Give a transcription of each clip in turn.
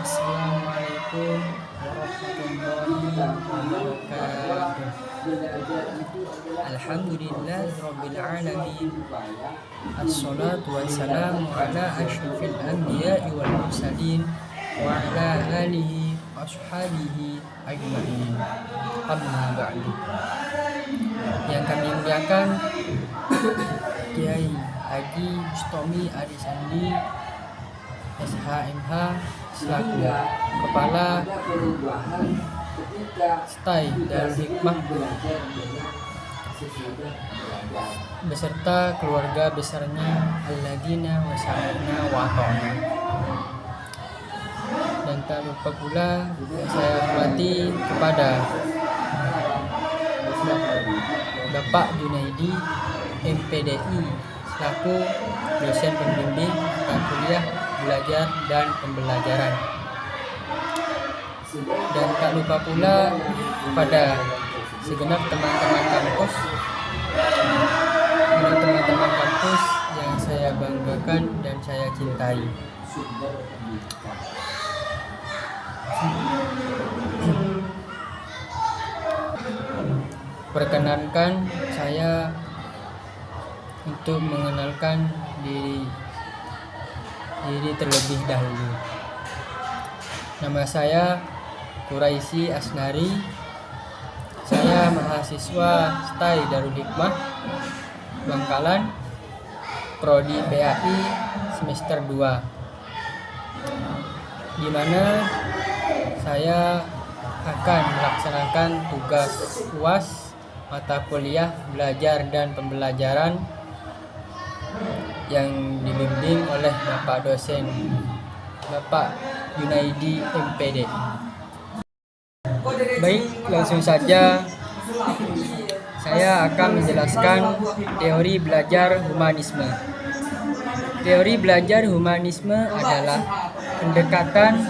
Assalamualaikum warahmatullahi wabarakatuh. Alhamdulillahirabbil alamin. Assalatu wassalamu ala asyrafil anbiya'i wal mursalin wa ala alihi washabihi ajma'in. Amma ba'du. Yang kami muliakan Kiai Haji Bustami Arisandi SHMH selaku Kepala Stai Darul Hikmah beserta keluarga besarnya alladzina wasalna wa ta'ala. Dan tak lupa pula saya hormati kepada Bapak Junaidi MPDI selaku dosen pembimbing mata kuliah belajar dan pembelajaran. Dan tak lupa pula kepada segenap teman-teman kampus yang saya banggakan dan saya cintai. Perkenankan saya untuk mengenalkan diri terlebih dahulu. Nama saya Quraisy Asnari. Saya mahasiswa Stai Darul Hikmah Bangkalan, Prodi PAI semester 2, di mana saya akan melaksanakan tugas UAS mata kuliah belajar dan pembelajaran yang dibimbing oleh Bapak dosen Bapak Junaidi MPD. Baik, langsung saja saya akan menjelaskan teori belajar humanisme. Teori belajar humanisme adalah pendekatan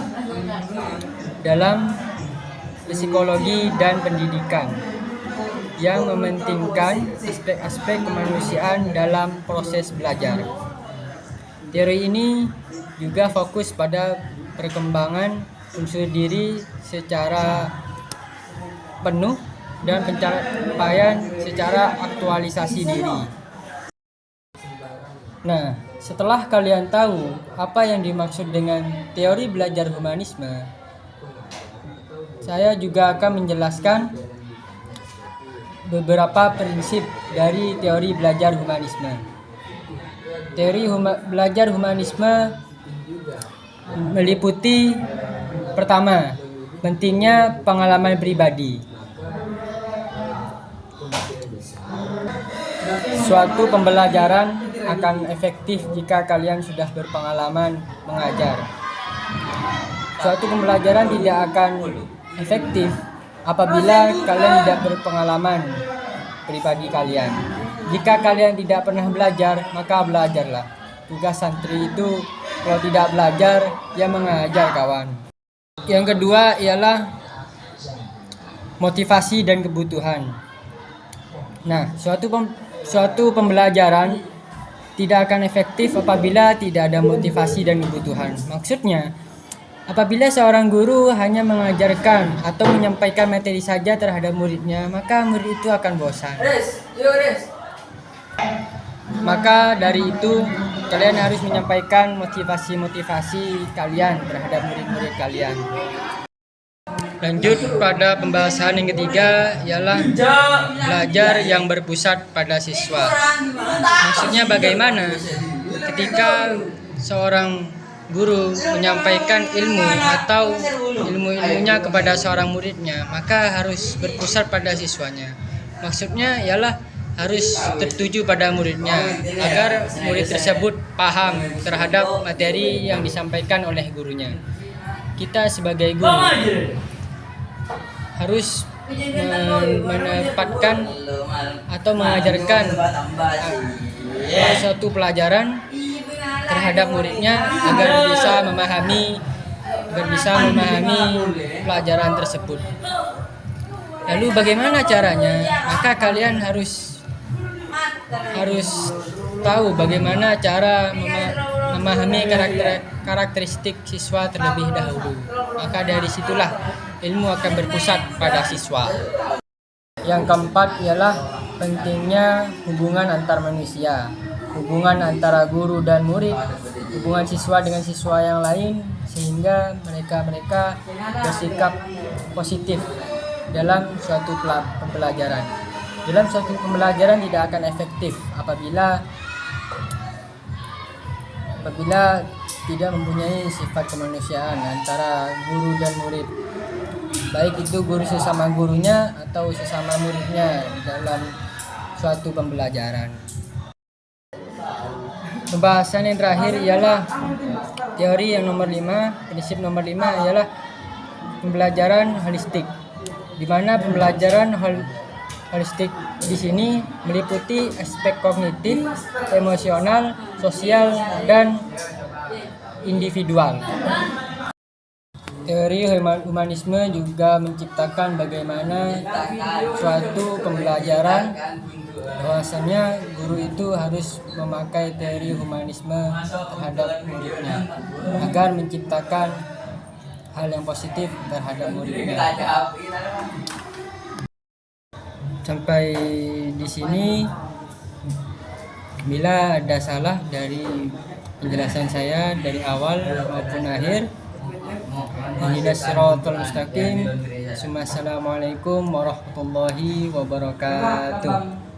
dalam psikologi dan pendidikan yang mementingkan aspek-aspek kemanusiaan dalam proses belajar. Teori ini juga fokus pada perkembangan unsur diri secara penuh dan pencapaian secara aktualisasi diri. Nah, setelah kalian tahu apa yang dimaksud dengan teori belajar humanisme, saya juga akan menjelaskan beberapa prinsip dari teori belajar humanisme. Teori belajar humanisme meliputi pertama, pentingnya pengalaman pribadi. Suatu pembelajaran akan efektif jika kalian sudah berpengalaman mengajar. Suatu pembelajaran tidak akan efektif apabila kalian tidak berpengalaman pribadi kalian. Jika kalian tidak pernah belajar, maka belajarlah. Tugas santri itu kalau tidak belajar, ya mengajar kawan. Yang kedua ialah motivasi dan kebutuhan. Nah, suatu pembelajaran tidak akan efektif apabila tidak ada motivasi dan kebutuhan. Maksudnya, apabila seorang guru hanya mengajarkan atau menyampaikan materi saja terhadap muridnya, maka murid itu akan bosan. Maka dari itu, kalian harus menyampaikan motivasi kalian terhadap murid-murid kalian. Lanjut pada pembahasan yang ketiga ialah belajar yang berpusat pada siswa. Maksudnya bagaimana? Ketika seorang guru menyampaikan ilmu atau ilmu-ilmunya kepada seorang muridnya, maka harus berpusat pada siswanya. Maksudnya ialah harus tertuju pada muridnya agar murid tersebut paham terhadap materi yang disampaikan oleh gurunya. Kita sebagai guru harus menempatkan atau mengajarkan suatu pelajaran terhadap muridnya agar bisa memahami pelajaran tersebut. Lalu bagaimana caranya? Maka kalian harus tahu bagaimana cara memahami karakteristik siswa terlebih dahulu. Maka dari situlah ilmu akan berpusat pada siswa. Yang keempat ialah pentingnya hubungan antar manusia, hubungan antara guru dan murid, hubungan siswa dengan siswa yang lain, sehingga mereka bersikap positif dalam suatu pembelajaran. Dalam suatu pembelajaran tidak akan efektif apabila tidak mempunyai sifat kemanusiaan antara guru dan murid, baik itu guru sesama gurunya atau sesama muridnya dalam suatu pembelajaran. Pembahasan yang terakhir ialah teori yang nomor 5, prinsip nomor 5 ialah pembelajaran holistik, di mana pembelajaran holistik di sini meliputi aspek kognitif, emosional, sosial, dan individual. Teori humanisme juga menciptakan bagaimana suatu pembelajaran, bahwasanya guru itu harus memakai teori humanisme terhadap muridnya agar menciptakan hal yang positif terhadap muridnya. Sampai di sini, bila ada salah dari penjelasan saya dari awal maupun akhir, ihdinas siratal mustaqim. Assalamualaikum warahmatullahi wabarakatuh.